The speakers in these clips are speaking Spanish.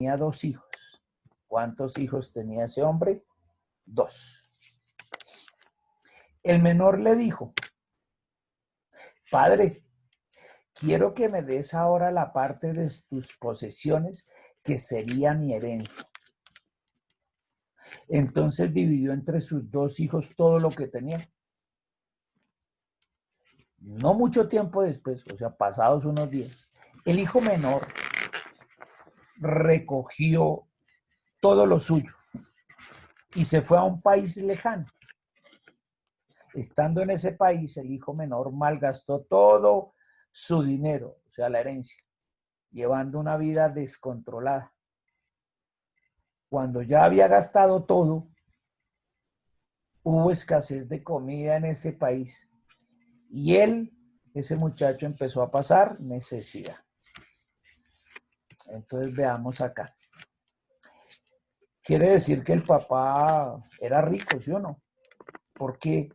tenía 2 hijos. ¿Cuántos hijos tenía ese hombre? 2. El menor le dijo, padre, quiero que me des ahora la parte de tus posesiones que sería mi herencia. Entonces dividió entre sus 2 hijos todo lo que tenía. No mucho tiempo después, o sea, pasados unos días, el hijo menor recogió todo lo suyo y se fue a un país lejano. Estando en ese país, el hijo menor malgastó todo su dinero, o sea, la herencia, llevando una vida descontrolada. Cuando ya había gastado todo, hubo escasez de comida en ese país y ese muchacho, empezó a pasar necesidad. Entonces veamos acá. Quiere decir que el papá era rico, ¿sí o no? ¿Por qué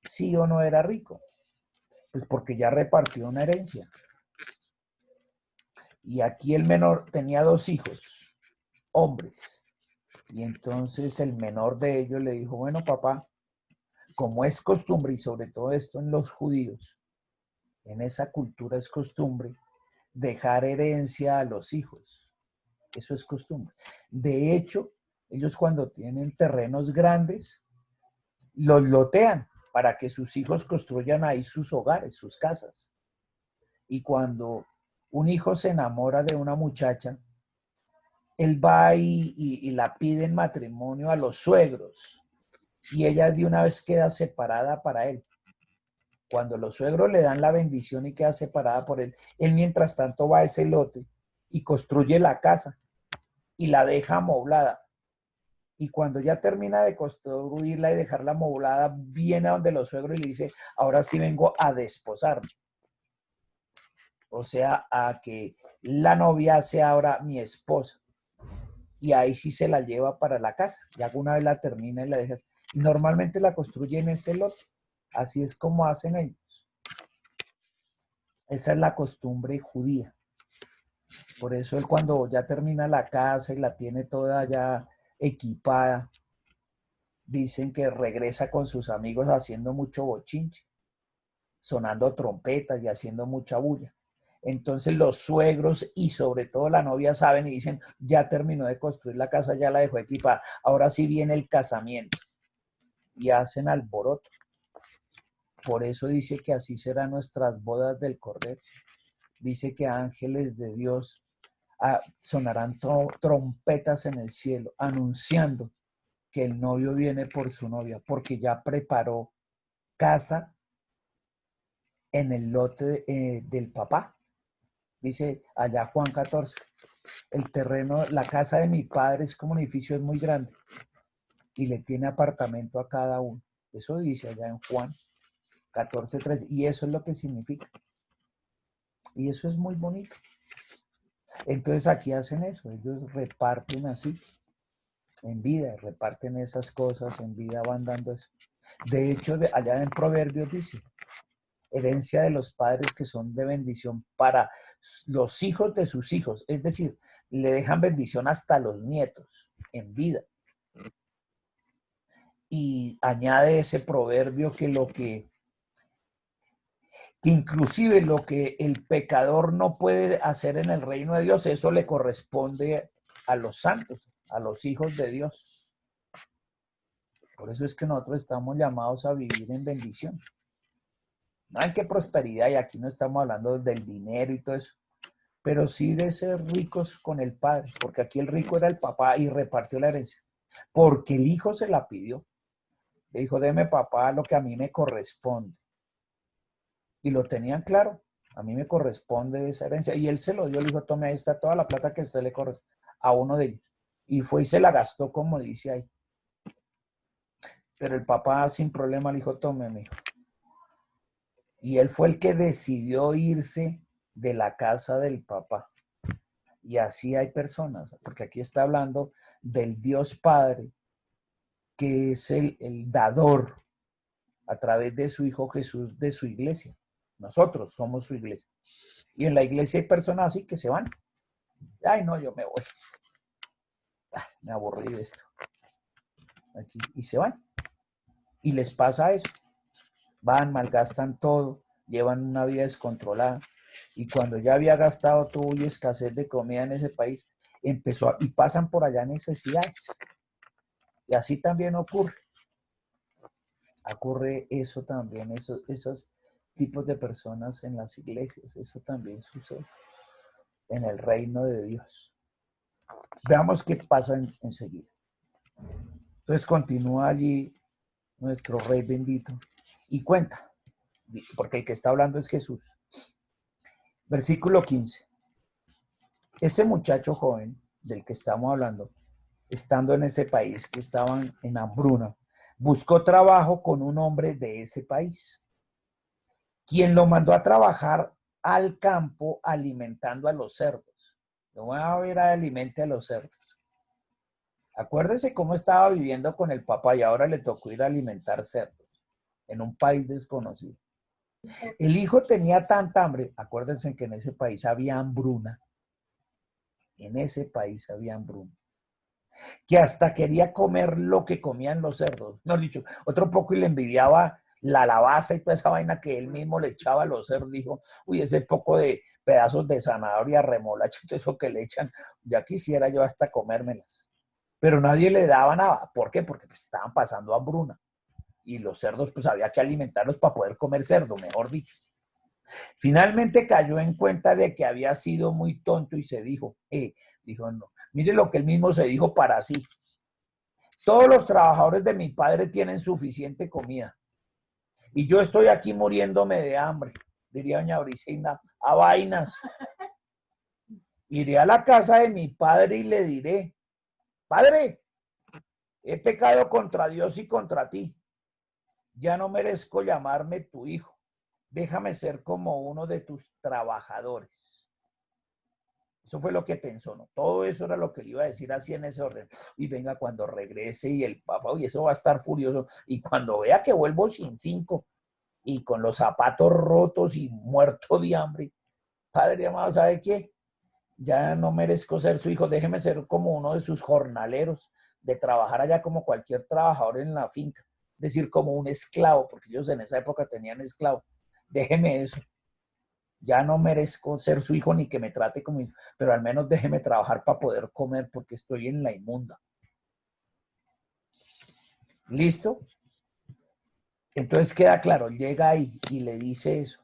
sí o no era rico? Pues porque ya repartió una herencia. Y aquí el menor tenía 2 hijos, hombres. Y entonces el menor de ellos le dijo, bueno, papá, como es costumbre, y sobre todo esto en los judíos, en esa cultura es costumbre dejar herencia a los hijos. Eso es costumbre. De hecho, ellos cuando tienen terrenos grandes, los lotean para que sus hijos construyan ahí sus hogares, sus casas. Y cuando un hijo se enamora de una muchacha, él va y la pide en matrimonio a los suegros y ella de una vez queda separada para él. Cuando los suegros le dan la bendición y queda separada por él, él mientras tanto va a ese lote y construye la casa y la deja amoblada. Y cuando ya termina de construirla y dejarla amoblada, viene a donde los suegros y le dice, ahora sí vengo a desposarme. O sea, a que la novia sea ahora mi esposa. Y ahí sí se la lleva para la casa. Ya alguna vez la termina y la deja. Y normalmente la construye en ese lote. Así es como hacen ellos. Esa es la costumbre judía. Por eso él cuando ya termina la casa y la tiene toda ya equipada, dicen que regresa con sus amigos haciendo mucho bochinche, sonando trompetas y haciendo mucha bulla. Entonces los suegros y sobre todo la novia saben y dicen, ya terminó de construir la casa, ya la dejó equipada, ahora sí viene el casamiento. Y hacen alboroto. Por eso dice que así serán nuestras bodas del Cordero. Dice que ángeles de Dios sonarán trompetas en el cielo, anunciando que el novio viene por su novia, porque ya preparó casa en el lote del papá. Dice allá Juan 14, el terreno, la casa de mi padre es como un edificio, es muy grande y le tiene apartamento a cada uno. Eso dice allá en Juan 14:3 y eso es lo que significa. Y eso es muy bonito. Entonces aquí hacen eso, ellos reparten así, en vida, reparten esas cosas, en vida van dando eso. De hecho, allá en Proverbios dice, herencia de los padres que son de bendición para los hijos de sus hijos, es decir, le dejan bendición hasta los nietos en vida. Y añade ese proverbio que inclusive lo que el pecador no puede hacer en el reino de Dios, eso le corresponde a los santos, a los hijos de Dios. Por eso es que nosotros estamos llamados a vivir en bendición. No hay que prosperidad, y aquí no estamos hablando del dinero y todo eso, pero sí de ser ricos con el padre, porque aquí el rico era el papá y repartió la herencia, porque el hijo se la pidió. Le dijo, deme papá lo que a mí me corresponde. Y lo tenían claro, a mí me corresponde esa herencia. Y él se lo dio, le dijo, tome, ahí está toda la plata que a usted le corresponde, a uno de ellos. Y fue y se la gastó como dice ahí. Pero el papá sin problema le dijo, tome, mijo. Y él fue el que decidió irse de la casa del papá. Y así hay personas, porque aquí está hablando del Dios Padre, que es el dador a través de su Hijo Jesús, de su iglesia. Nosotros somos su iglesia. Y en la iglesia hay personas así que se van. Ay, no, yo me voy. Me aburrí de esto. Aquí, y se van. Y les pasa eso. Van, malgastan todo, llevan una vida descontrolada. Y cuando ya había gastado todo y escasez de comida en ese país, y pasan por allá necesidades. Y así también ocurre eso también, esos tipos de personas en las iglesias, eso también sucede en el reino de Dios. Veamos qué pasa enseguida. Entonces continúa allí nuestro Rey bendito y cuenta, porque el que está hablando es Jesús. Versículo 15. Ese muchacho joven del que estamos hablando, estando en ese país, que estaban en hambruna, buscó trabajo con un hombre de ese país, quien lo mandó a trabajar al campo alimentando a los cerdos. Lo van a ver a alimente a los cerdos. Acuérdese cómo estaba viviendo con el papá y ahora le tocó ir a alimentar cerdos en un país desconocido. El hijo tenía tanta hambre, acuérdense que en ese país había hambruna, que hasta quería comer lo que comían los cerdos. No, dicho, otro poco y le envidiaba la lavaza y toda esa vaina que él mismo le echaba a los cerdos. Dijo, uy, ese poco de pedazos de zanahoria, remolacha, todo eso que le echan, ya quisiera yo hasta comérmelas. Pero nadie le daba nada. ¿Por qué? Porque pues, estaban pasando hambruna. Y los cerdos, pues había que alimentarlos para poder comer cerdo, mejor dicho. Finalmente cayó en cuenta de que había sido muy tonto y se dijo, no, mire lo que él mismo se dijo para sí. Todos los trabajadores de mi padre tienen suficiente comida y yo estoy aquí muriéndome de hambre, diría doña Bricinda, a vainas. Iré a la casa de mi padre y le diré, padre, he pecado contra Dios y contra ti. Ya no merezco llamarme tu hijo. Déjame ser como uno de tus trabajadores. Eso fue lo que pensó, ¿no? Todo eso era lo que le iba a decir así en ese orden. Y venga, cuando regrese y el papá, y eso va a estar furioso. Y cuando vea que vuelvo sin 5 y con los zapatos rotos y muerto de hambre, padre amado, ¿sabe qué? Ya no merezco ser su hijo, déjeme ser como uno de sus jornaleros, de trabajar allá como cualquier trabajador en la finca, es decir, como un esclavo, porque ellos en esa época tenían esclavos. Déjeme eso. Ya no merezco ser su hijo ni que me trate como hijo, pero al menos déjeme trabajar para poder comer porque estoy en la inmunda. ¿Listo? Entonces queda claro, llega ahí y le dice eso.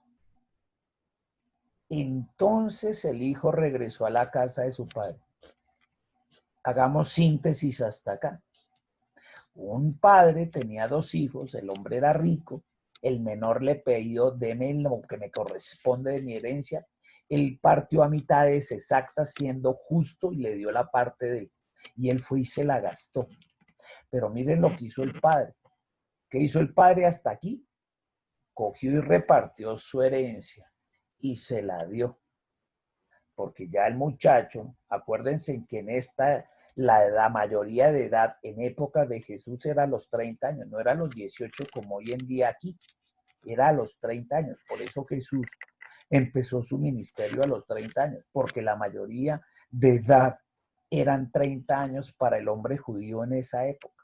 Entonces el hijo regresó a la casa de su padre. Hagamos síntesis hasta acá. Un padre tenía 2 hijos, el hombre era rico, el menor le pidió, deme lo que me corresponde de mi herencia. Él partió a mitades exactas siendo justo y le dio la parte de él. Y él fue y se la gastó. Pero miren lo que hizo el padre. ¿Qué hizo el padre hasta aquí? Cogió y repartió su herencia y se la dio. Porque ya el muchacho, acuérdense que en la mayoría de edad en época de Jesús era a los 30 años, no era a los 18 como hoy en día aquí, era a los 30 años. Por eso Jesús empezó su ministerio a los 30 años, porque la mayoría de edad eran 30 años para el hombre judío en esa época.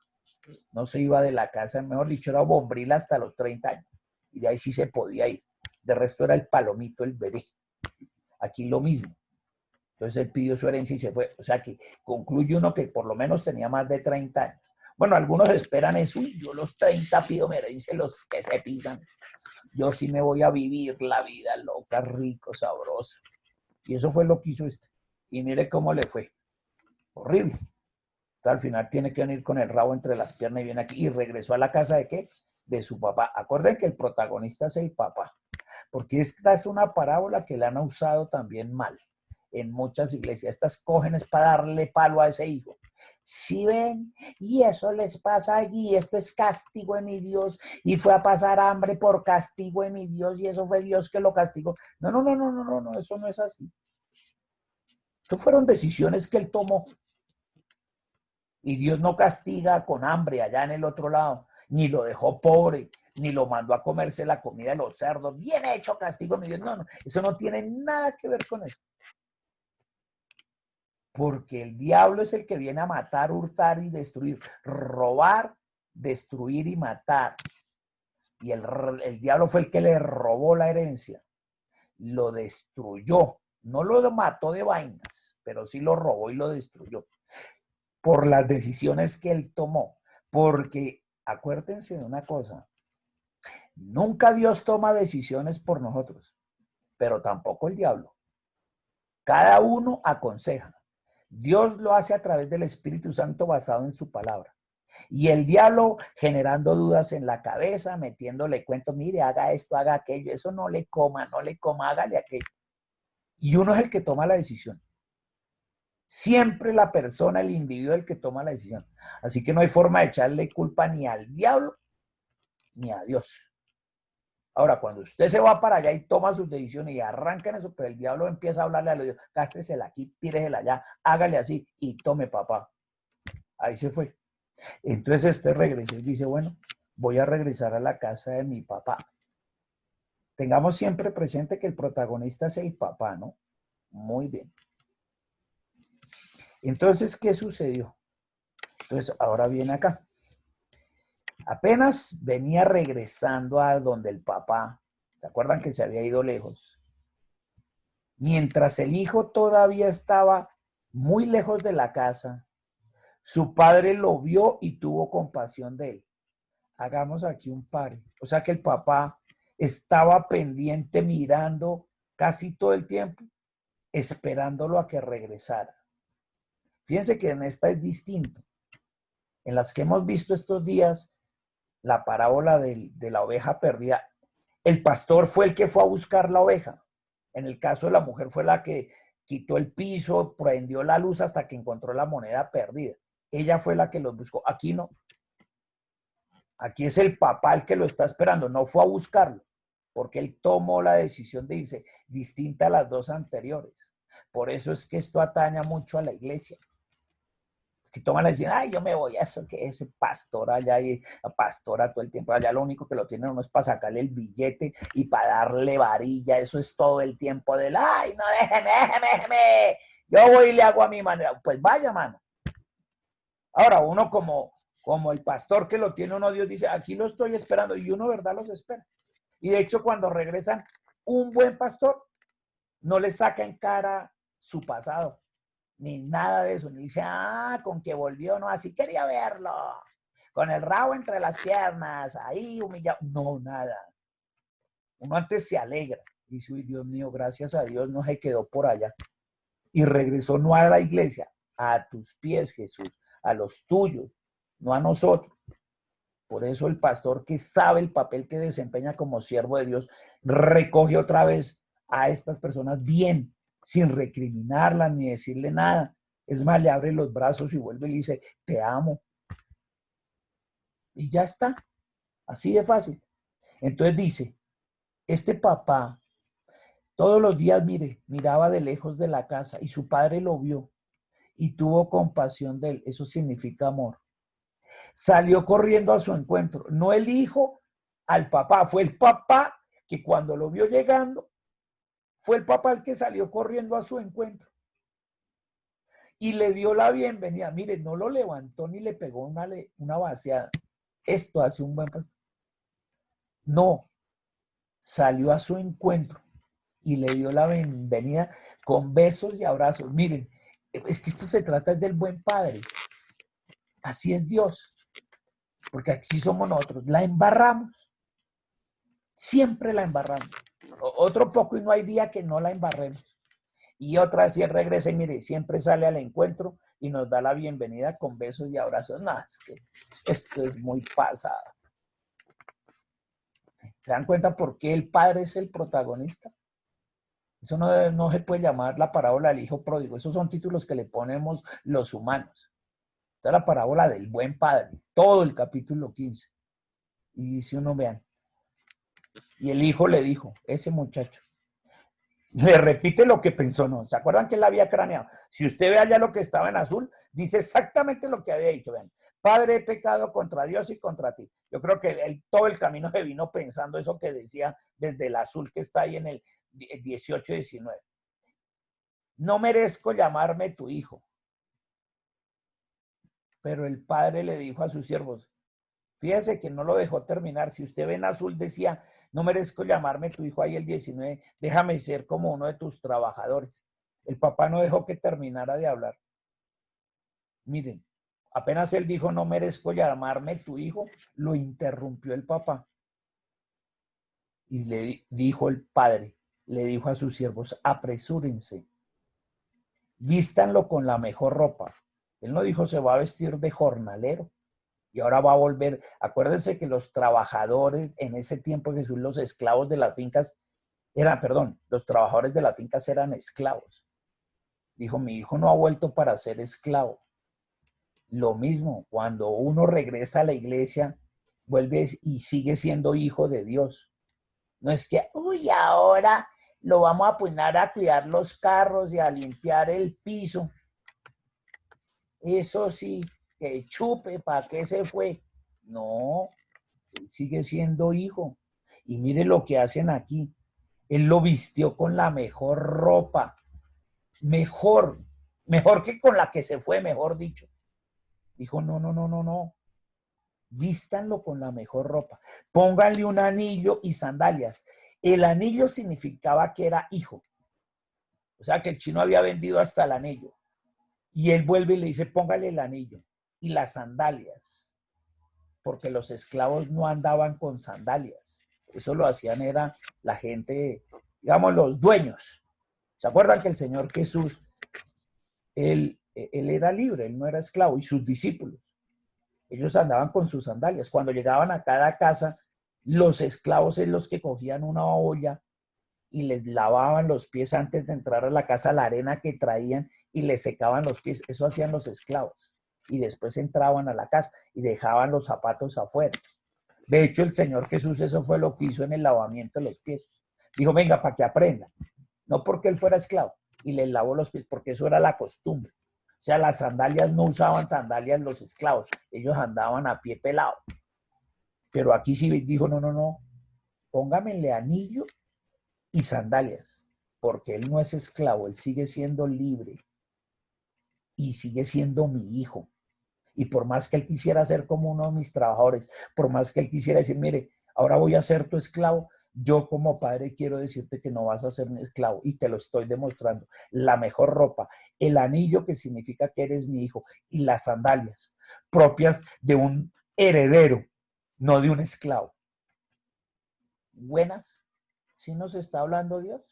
No se iba de la casa, mejor dicho, era bombril hasta los 30 años. Y de ahí sí se podía ir. De resto era el palomito, el bebé. Aquí lo mismo. Entonces él pidió su herencia y se fue. O sea que concluye uno que por lo menos tenía más de 30 años. Bueno, algunos esperan eso. Uy, yo los 30 pido mi herencia, los que se pisan. Yo sí me voy a vivir la vida loca, rico, sabroso. Y eso fue lo que hizo este. Y mire cómo le fue. Horrible. Entonces, al final tiene que venir con el rabo entre las piernas y viene aquí. Y regresó a la casa de ¿qué? De su papá. Acuerden que el protagonista es el papá. Porque esta es una parábola que la han usado también mal en muchas iglesias. Estas cogen es para darle palo a ese hijo. Si ven, y eso les pasa allí, esto es castigo de mi Dios, y fue a pasar hambre por castigo de mi Dios, y eso fue Dios que lo castigó. No, eso no es así. Esto fueron decisiones que él tomó. Y Dios no castiga con hambre allá en el otro lado, ni lo dejó pobre, ni lo mandó a comerse la comida de los cerdos. Bien hecho castigo, mi Dios. No, eso no tiene nada que ver con eso. porque el diablo es el que viene a matar, hurtar y destruir, robar, destruir y matar. Y el diablo fue el que le robó la herencia, lo destruyó, no lo mató de vainas, pero sí lo robó y lo destruyó por las decisiones que él tomó. Porque acuérdense de una cosa, nunca Dios toma decisiones por nosotros, pero tampoco el diablo. Cada uno aconseja. Dios lo hace a través del Espíritu Santo basado en su palabra. Y el diablo generando dudas en la cabeza, metiéndole cuentos, mire, haga esto, haga aquello, eso no le coma, hágale aquello. Y uno es el que toma la decisión. Siempre la persona, el individuo es el que toma la decisión. Así que no hay forma de echarle culpa ni al diablo ni a Dios. Ahora, cuando usted se va para allá y toma sus decisiones y arranca en eso, pero el diablo empieza a hablarle a los Dios, gástesela aquí, tíresela allá, hágale así y tome papá. Ahí se fue. Entonces este regresó y dice, bueno, voy a regresar a la casa de mi papá. Tengamos siempre presente que el protagonista es el papá, ¿no? Muy bien. Entonces, ¿qué sucedió? Entonces, ahora viene acá. Apenas venía regresando a donde el papá, ¿se acuerdan que se había ido lejos? Mientras el hijo todavía estaba muy lejos de la casa, su padre lo vio y tuvo compasión de él. Hagamos aquí un pare. O sea que el papá estaba pendiente, mirando casi todo el tiempo, esperándolo a que regresara. Fíjense que en esta es distinto. En las que hemos visto estos días, la parábola de la oveja perdida, el pastor fue el que fue a buscar la oveja. En el caso de la mujer fue la que quitó el piso, prendió la luz hasta que encontró la moneda perdida. Ella fue la que los buscó. Aquí no. Aquí es el papá el que lo está esperando. No fue a buscarlo, porque él tomó la decisión de irse, distinta a las dos anteriores. Por eso es que esto ataña mucho a la iglesia. Que toman la decisión, ay, yo me voy a eso, que ese pastor allá y pastora todo el tiempo, allá lo único que lo tienen uno es para sacarle el billete y para darle varilla, eso es todo el tiempo del, ay, no, déjeme, yo voy y le hago a mi manera, pues vaya, mano. Ahora, uno como el pastor que lo tiene uno, Dios dice, aquí lo estoy esperando, y uno, ¿verdad?, los espera. Y de hecho, cuando regresan, un buen pastor no le saca en cara su pasado, ni nada de eso, ni dice, con que volvió, no, así quería verlo, con el rabo entre las piernas, ahí humillado, no, nada. Uno antes se alegra, dice, uy, Dios mío, gracias a Dios no se quedó por allá. Y regresó no a la iglesia, a tus pies, Jesús, a los tuyos, no a nosotros. Por eso el pastor que sabe el papel que desempeña como siervo de Dios, recoge otra vez a estas personas bien, sin recriminarlas ni decirle nada. Es más, le abre los brazos y vuelve y le dice, te amo. Y ya está, así de fácil. Entonces dice, este papá todos los días, miraba de lejos de la casa y su padre lo vio y tuvo compasión de él. Eso significa amor. Salió corriendo a su encuentro. No el hijo al papá, fue el papá que cuando lo vio llegando, fue el papá el que salió corriendo a su encuentro y le dio la bienvenida. Mire, no lo levantó ni le pegó una vaciada. Esto hace un buen pastor. No, salió a su encuentro y le dio la bienvenida con besos y abrazos. Miren, es que esto se trata del buen padre. Así es Dios. Porque así somos nosotros. La embarramos. Siempre la embarramos. Otro poco y no hay día que no la embarremos. Y otra vez, si él regresa y mire, siempre sale al encuentro y nos da la bienvenida con besos y abrazos. No, es que esto es muy pasado. ¿Se dan cuenta por qué el padre es el protagonista? Eso no se puede llamar la parábola del hijo pródigo. Esos son títulos que le ponemos los humanos. Esta es la parábola del buen padre. Todo el capítulo 15. Y dice uno, vean. Y el hijo le dijo, ese muchacho, le repite lo que pensó, ¿no? ¿Se acuerdan que él había craneado? Si usted ve allá lo que estaba en azul, dice exactamente lo que había dicho. Vean, Padre, he pecado contra Dios y contra ti. Yo creo que él todo el camino se vino pensando eso que decía desde el azul que está ahí en el 18-19. no merezco llamarme tu hijo. Pero el padre le dijo a sus siervos, fíjese que no lo dejó terminar. Si usted ve en azul decía, no merezco llamarme tu hijo, ahí el 19, déjame ser como uno de tus trabajadores. El papá no dejó que terminara de hablar. Miren, apenas él dijo, no merezco llamarme tu hijo, lo interrumpió el papá. Y le dijo el padre, le dijo a sus siervos, apresúrense, vístanlo con la mejor ropa. Él no dijo, se va a vestir de jornalero. Y ahora va a volver. Acuérdense que los trabajadores en ese tiempo, Jesús, los esclavos de las fincas los trabajadores de las fincas eran esclavos. Dijo, mi hijo no ha vuelto para ser esclavo. Lo mismo, cuando uno regresa a la iglesia, vuelve y sigue siendo hijo de Dios. No es que, uy, ahora lo vamos a poner a cuidar los carros y a limpiar el piso. Eso sí, que chupe, ¿para qué se fue? No, él sigue siendo hijo. Y mire lo que hacen aquí. Él lo vistió con la mejor ropa. Mejor que con la que se fue, mejor dicho. Dijo, no. Vístanlo con la mejor ropa. Pónganle un anillo y sandalias. El anillo significaba que era hijo. O sea que el chino había vendido hasta el anillo. Y él vuelve y le dice, póngale el anillo y las sandalias. Porque los esclavos no andaban con sandalias. Eso lo hacían era la gente, digamos, los dueños. ¿Se acuerdan que el Señor Jesús, él era libre, él no era esclavo, y sus discípulos? Ellos andaban con sus sandalias. Cuando llegaban a cada casa, los esclavos son los que cogían una olla y les lavaban los pies antes de entrar a la casa, la arena que traían, y les secaban los pies. Eso hacían los esclavos. Y después entraban a la casa y dejaban los zapatos afuera. De hecho, el Señor Jesús eso fue lo que hizo en el lavamiento de los pies. Dijo, venga, para que aprendan. No porque él fuera esclavo. Y les lavó los pies, porque eso era la costumbre. O sea, las sandalias no usaban sandalias los esclavos. Ellos andaban a pie pelado. Pero aquí sí dijo, no. Póngamele anillo y sandalias. Porque él no es esclavo. Él sigue siendo libre. Y sigue siendo mi hijo. Y por más que él quisiera ser como uno de mis trabajadores, por más que él quisiera decir, mire, ahora voy a ser tu esclavo, yo como padre quiero decirte que no vas a ser mi esclavo y te lo estoy demostrando. La mejor ropa, el anillo que significa que eres mi hijo y las sandalias propias de un heredero, no de un esclavo. Buenas, ¿sí nos está hablando Dios?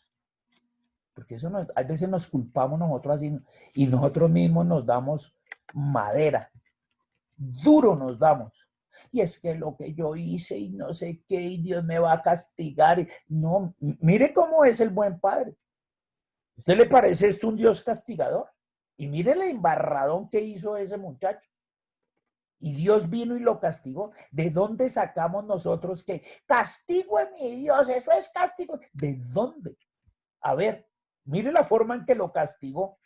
Porque eso a veces nos culpamos nosotros así y nosotros mismos nos damos madera. Duro nos damos. Y es que lo que yo hice y no sé qué, y Dios me va a castigar. No, mire cómo es el buen padre. ¿Usted le parece esto un Dios castigador? Y mire el embarradón que hizo ese muchacho. Y Dios vino y lo castigó. ¿De dónde sacamos nosotros que castigo es mi Dios? Eso es castigo. ¿De dónde? A ver, mire la forma en que lo castigó.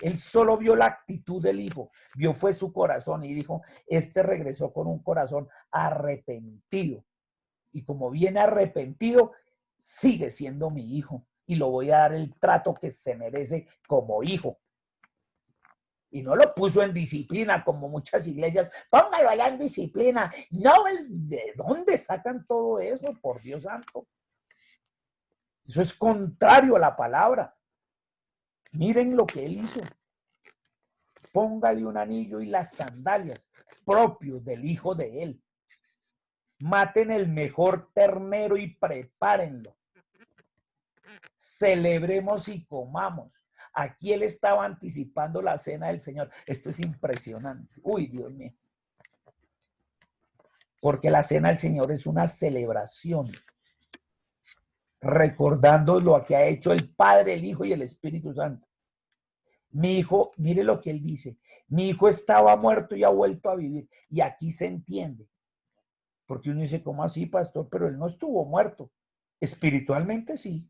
Él solo vio la actitud del hijo, vio fue su corazón y dijo, este regresó con un corazón arrepentido. Y como viene arrepentido, sigue siendo mi hijo y lo voy a dar el trato que se merece como hijo. Y no lo puso en disciplina como muchas iglesias, póngalo allá en disciplina. No, ¿de dónde sacan todo eso? Por Dios santo. Eso es contrario a la palabra. Miren lo que él hizo. Póngale un anillo y las sandalias propios del hijo de él. Maten el mejor ternero y prepárenlo. Celebremos y comamos. Aquí él estaba anticipando la cena del Señor. Esto es impresionante. Uy, Dios mío. Porque la cena del Señor es una celebración. Recordando lo que ha hecho el Padre, el Hijo y el Espíritu Santo. Mi hijo, mire lo que él dice, mi hijo estaba muerto y ha vuelto a vivir. Y aquí se entiende. Porque uno dice, ¿cómo así, pastor? Pero él no estuvo muerto. Espiritualmente sí.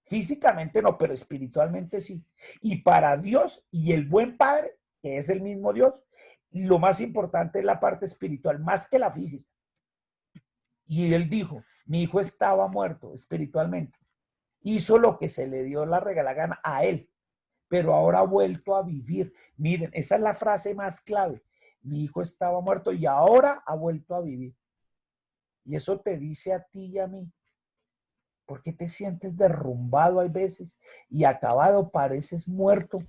Físicamente no, pero espiritualmente sí. Y para Dios y el buen Padre, que es el mismo Dios, lo más importante es la parte espiritual, más que la física. Y él dijo, mi hijo estaba muerto espiritualmente. Hizo lo que se le dio la regala gana a él. pero ahora ha vuelto a vivir. Miren, esa es la frase más clave. Mi hijo estaba muerto y ahora ha vuelto a vivir. Y eso te dice a ti y a mí. ¿Por qué te sientes derrumbado hay veces y acabado, pareces muerto?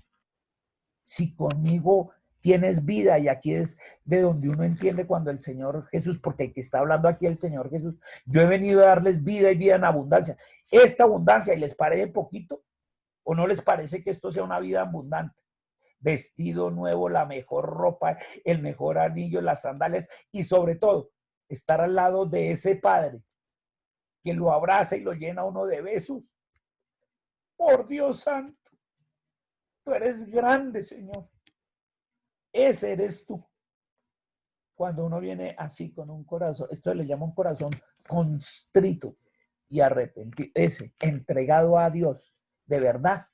Si conmigo tienes vida, y aquí es de donde uno entiende cuando el Señor Jesús, porque el que está hablando aquí es el Señor Jesús, yo he venido a darles vida y vida en abundancia. Esta abundancia, ¿y les parece poquito? ¿O no les parece que esto sea una vida abundante? Vestido nuevo, la mejor ropa, el mejor anillo, las sandalias y sobre todo, estar al lado de ese Padre que lo abraza y lo llena uno de besos. Por Dios santo, tú eres grande, Señor. Ese eres tú. Cuando uno viene así con un corazón, esto le llama un corazón constrito y arrepentido, ese, entregado a Dios, de verdad,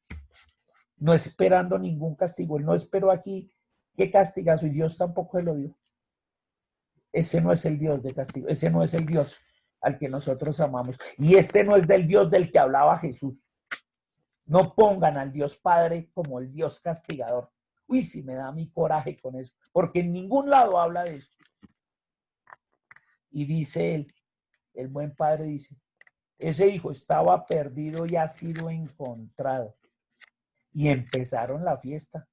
no esperando ningún castigo. Él no esperó aquí qué castigazo y Dios tampoco se lo dio. Ese no es el Dios de castigo, ese no es el Dios al que nosotros amamos. Y este no es del Dios del que hablaba Jesús. No pongan al Dios Padre como el Dios castigador. Uy, si me da mi coraje con eso, porque en ningún lado habla de eso. Y dice él, el buen padre dice, ese hijo estaba perdido y ha sido encontrado. Y empezaron la fiesta.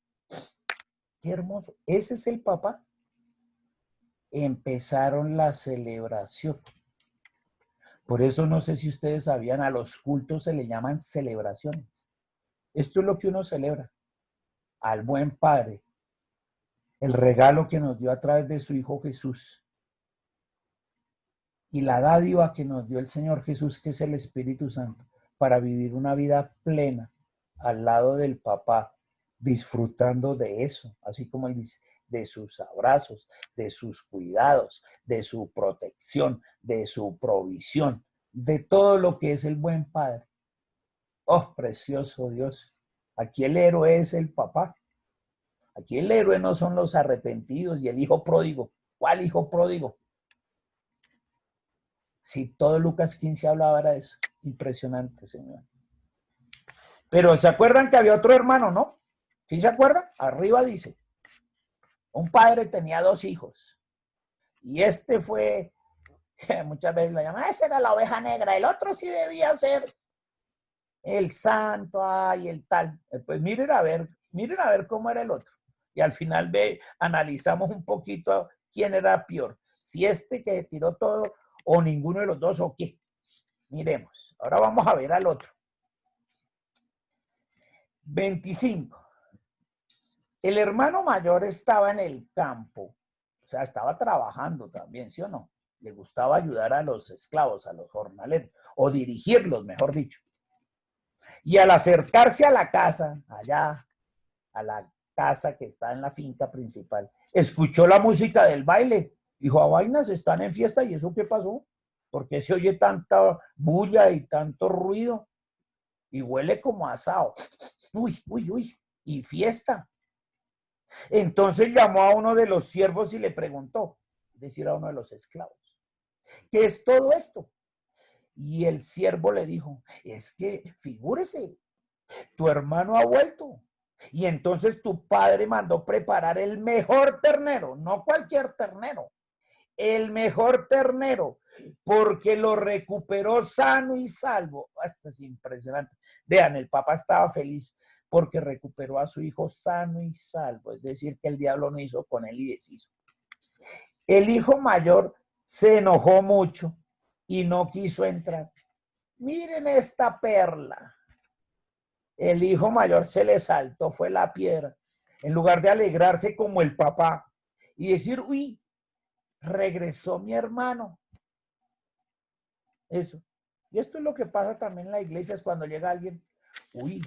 Qué hermoso. Ese es el papá. Empezaron la celebración. Por eso no sé si ustedes sabían, a los cultos se le llaman celebraciones. Esto es lo que uno celebra. Al buen padre. El regalo que nos dio a través de su Hijo Jesús. Y la dádiva que nos dio el Señor Jesús, que es el Espíritu Santo, para vivir una vida plena al lado del papá, disfrutando de eso, así como él dice, de sus abrazos, de sus cuidados, de su protección, de su provisión, de todo lo que es el buen padre. Oh, precioso Dios. Aquí el héroe es el papá. Aquí el héroe no son los arrepentidos y el hijo pródigo. ¿Cuál hijo pródigo? Si todo Lucas 15 hablaba era eso. Impresionante, Señor. Pero ¿se acuerdan que había otro hermano, no? ¿Sí se acuerdan? Arriba dice, un padre tenía 2 hijos. Y este fue, muchas veces lo llaman, esa era la oveja negra. El otro sí debía ser el santo, ay, el tal. Pues miren a ver cómo era el otro. Y al final analizamos un poquito quién era peor. Si este que tiró todo o ninguno de los dos o qué. Miremos. Ahora vamos a ver al otro. 25. El hermano mayor estaba en el campo, o sea, estaba trabajando también, ¿sí o no? Le gustaba ayudar a los esclavos, a los jornaleros, o dirigirlos, mejor dicho. Y al acercarse a la casa, allá, a la casa que está en la finca principal, escuchó la música del baile. Dijo, a vainas, están en fiesta, ¿y eso qué pasó? ¿Por qué se oye tanta bulla y tanto ruido? Y huele como asado. Uy, uy, uy, y fiesta. Entonces llamó a uno de los siervos y le preguntó, es decir, a uno de los esclavos, ¿qué es todo esto? Y el siervo le dijo, es que figúrese, tu hermano ha vuelto. Y entonces tu padre mandó preparar el mejor ternero, no cualquier ternero, el mejor ternero, porque lo recuperó sano y salvo. Esto es impresionante. Vean, el papá estaba feliz porque recuperó a su hijo sano y salvo, es decir, que el diablo no hizo con él y deshizo. El hijo mayor se enojó mucho y no quiso entrar. Miren esta perla. El hijo mayor se le saltó, fue la piedra, en lugar de alegrarse como el papá y decir, uy, regresó mi hermano. Eso. Y esto es lo que pasa también en la iglesia, es cuando llega alguien, uy,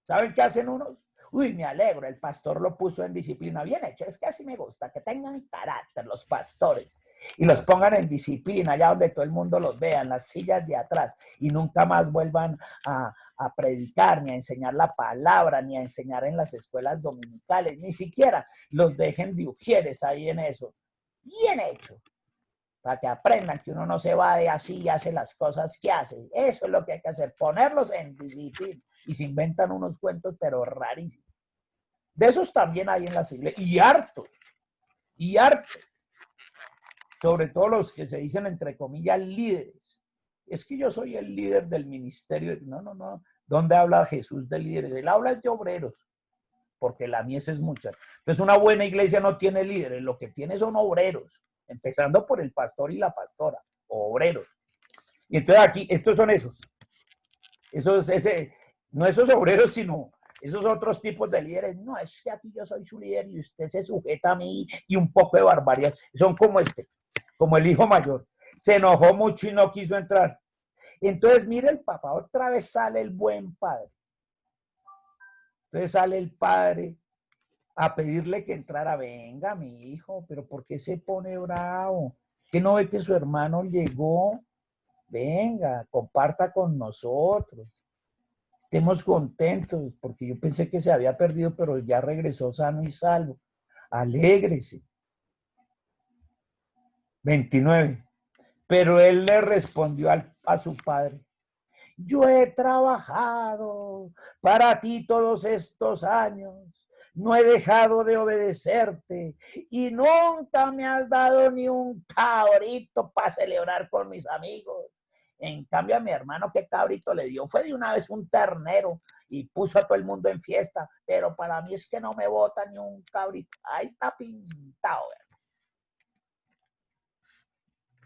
¿saben qué hacen unos? Uy, me alegro, el pastor lo puso en disciplina. Bien hecho, es que así me gusta, que tengan carácter los pastores y los pongan en disciplina, allá donde todo el mundo los vea, en las sillas de atrás, y nunca más vuelvan a predicar, ni a enseñar la palabra, ni a enseñar en las escuelas dominicales, ni siquiera los dejen de ujieres ahí en eso. Bien hecho, para que aprendan que uno no se va de así y hace las cosas que hace. Eso es lo que hay que hacer, ponerlos en disciplina. y se inventan unos cuentos, pero rarísimos. De esos también hay en las iglesias, y hartos, y hartos. Sobre todo los que se dicen, entre comillas, líderes. Es que yo soy el líder del ministerio. No, no, no. ¿Dónde habla Jesús de líderes? Él habla de obreros, porque la mies es mucha. Entonces, una buena iglesia no tiene líderes, lo que tiene son obreros, empezando por el pastor y la pastora, obreros. Y entonces aquí, estos son esos. No esos obreros, sino esos otros tipos de líderes. No, es que aquí yo soy su líder y usted se sujeta a mí y un poco de barbaridad. Son como como el hijo mayor. Se enojó mucho y no quiso entrar. Entonces, mire el papá, otra vez sale el buen padre. Entonces sale el padre a pedirle que entrara. Venga, mi hijo, pero ¿por qué se pone bravo? ¿Que no ve que su hermano llegó? Venga, comparta con nosotros. Estemos contentos, porque yo pensé que se había perdido, pero ya regresó sano y salvo. Alégrese. 29. Pero él le respondió a su padre: yo he trabajado para ti todos estos años, no he dejado de obedecerte y nunca me has dado ni un cabrito para celebrar con mis amigos. En cambio, a mi hermano, ¿qué cabrito le dio? Fue de una vez un ternero y puso a todo el mundo en fiesta, pero para mí es que no me bota ni un cabrito. Ahí está pintado, ¿verdad?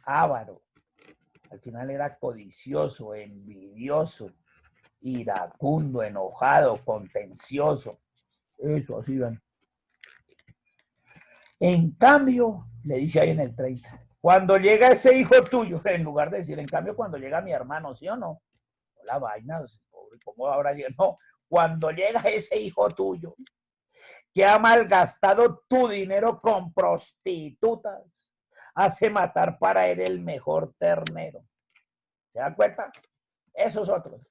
Avaro. Al final era codicioso, envidioso, iracundo, enojado, contencioso. Eso, así ven. En cambio, le dice ahí en el 30, cuando llega ese hijo tuyo, en lugar de decir, en cambio, cuando llega mi hermano, ¿sí o no? La vaina, pobre, ¿cómo habrá llegado? No, cuando llega ese hijo tuyo, que ha malgastado tu dinero con prostitutas, hace matar para él el mejor ternero. ¿Se dan cuenta? Esos otros.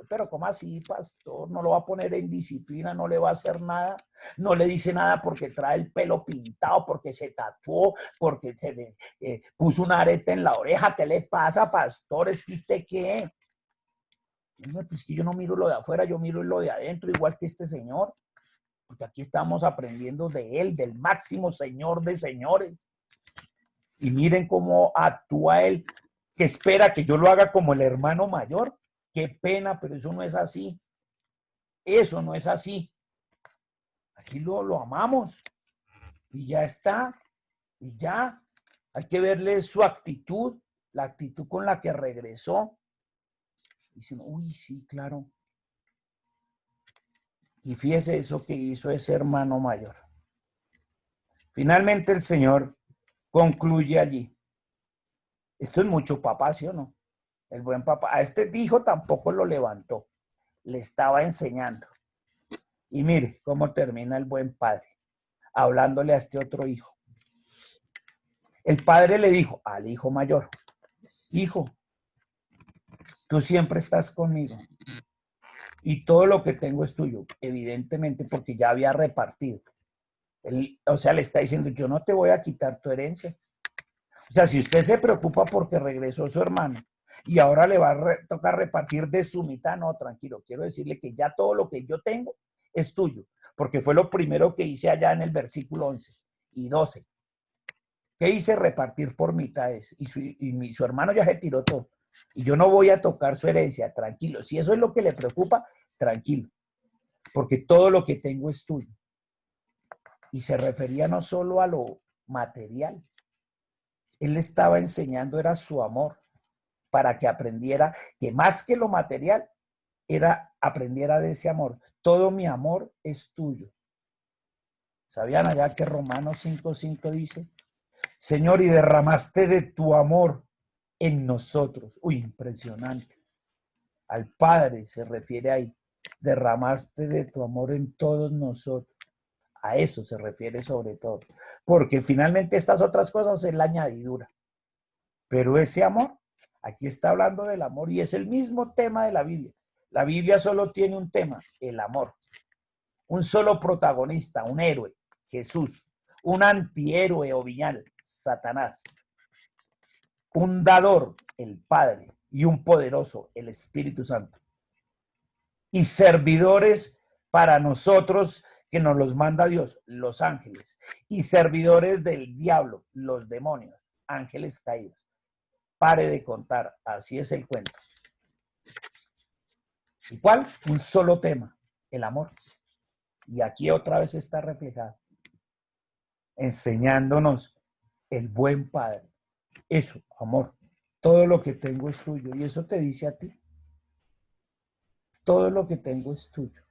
Pero ¿cómo así, pastor? No lo va a poner en disciplina, no le va a hacer nada, no le dice nada porque trae el pelo pintado, porque se tatuó, porque se puso un arete en la oreja. ¿Qué le pasa, pastor? ¿Es que usted qué? No, pues que yo no miro lo de afuera, yo miro lo de adentro, igual que este señor, porque aquí estamos aprendiendo de él, del máximo señor de señores. Y miren cómo actúa él, que espera que yo lo haga como el hermano mayor. Qué pena, pero eso no es así. Eso no es así. Aquí lo amamos. Y ya está. Y ya. Hay que verle su actitud, la actitud con la que regresó. Dicen, uy, sí, claro. Y fíjese eso que hizo ese hermano mayor. Finalmente el Señor concluye allí. Esto es mucho papá, ¿sí o no? El buen papá. A este hijo tampoco lo levantó. Le estaba enseñando. Y mire cómo termina el buen padre, hablándole a este otro hijo. El padre le dijo al hijo mayor: hijo, tú siempre estás conmigo y todo lo que tengo es tuyo, evidentemente porque ya había repartido. Él, o sea, le está diciendo, yo no te voy a quitar tu herencia. O sea, si usted se preocupa porque regresó su hermano y ahora le va a tocar repartir de su mitad, no, tranquilo, quiero decirle que ya todo lo que yo tengo es tuyo, porque fue lo primero que hice allá en el versículo 11 y 12. ¿Qué hice? Repartir por mitades. Y su hermano ya se tiró todo. Y yo no voy a tocar su herencia, tranquilo. Si eso es lo que le preocupa, tranquilo. Porque todo lo que tengo es tuyo. Y se refería no solo a lo material. Él le estaba enseñando, era su amor, para que aprendiera que más que lo material, aprendiera de ese amor. Todo mi amor es tuyo. ¿Sabían allá que Romanos 5:5 dice? Señor, y derramaste de tu amor en nosotros. Uy, impresionante. Al Padre se refiere ahí. Derramaste de tu amor en todos nosotros. A eso se refiere sobre todo. Porque finalmente estas otras cosas es la añadidura. Pero ese amor, aquí está hablando del amor y es el mismo tema de la Biblia. La Biblia solo tiene un tema, el amor. Un solo protagonista, un héroe, Jesús. Un antihéroe o villano, Satanás. Un dador, el Padre, y un poderoso, el Espíritu Santo. y servidores para nosotros que nos los manda Dios, los ángeles, y servidores del diablo, los demonios, ángeles caídos. Pare de contar, así es el cuento. ¿Y cuál? Un solo tema, el amor. Y aquí otra vez está reflejado, enseñándonos el buen padre. Eso, amor. Todo lo que tengo es tuyo. Y eso te dice a ti. Todo lo que tengo es tuyo.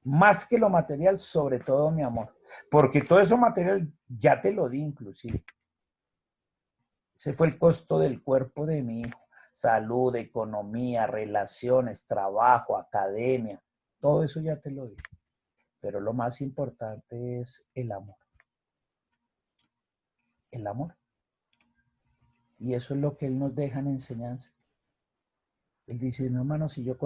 Más que lo material, sobre todo mi amor. Porque todo eso material ya te lo di inclusive. Ese fue el costo del cuerpo de mi hijo. Salud, economía, relaciones, trabajo, academia. Todo eso ya te lo di. Pero lo más importante es el amor. El amor. Y eso es lo que él nos deja en enseñanza. Él dice, no, hermano, si yo con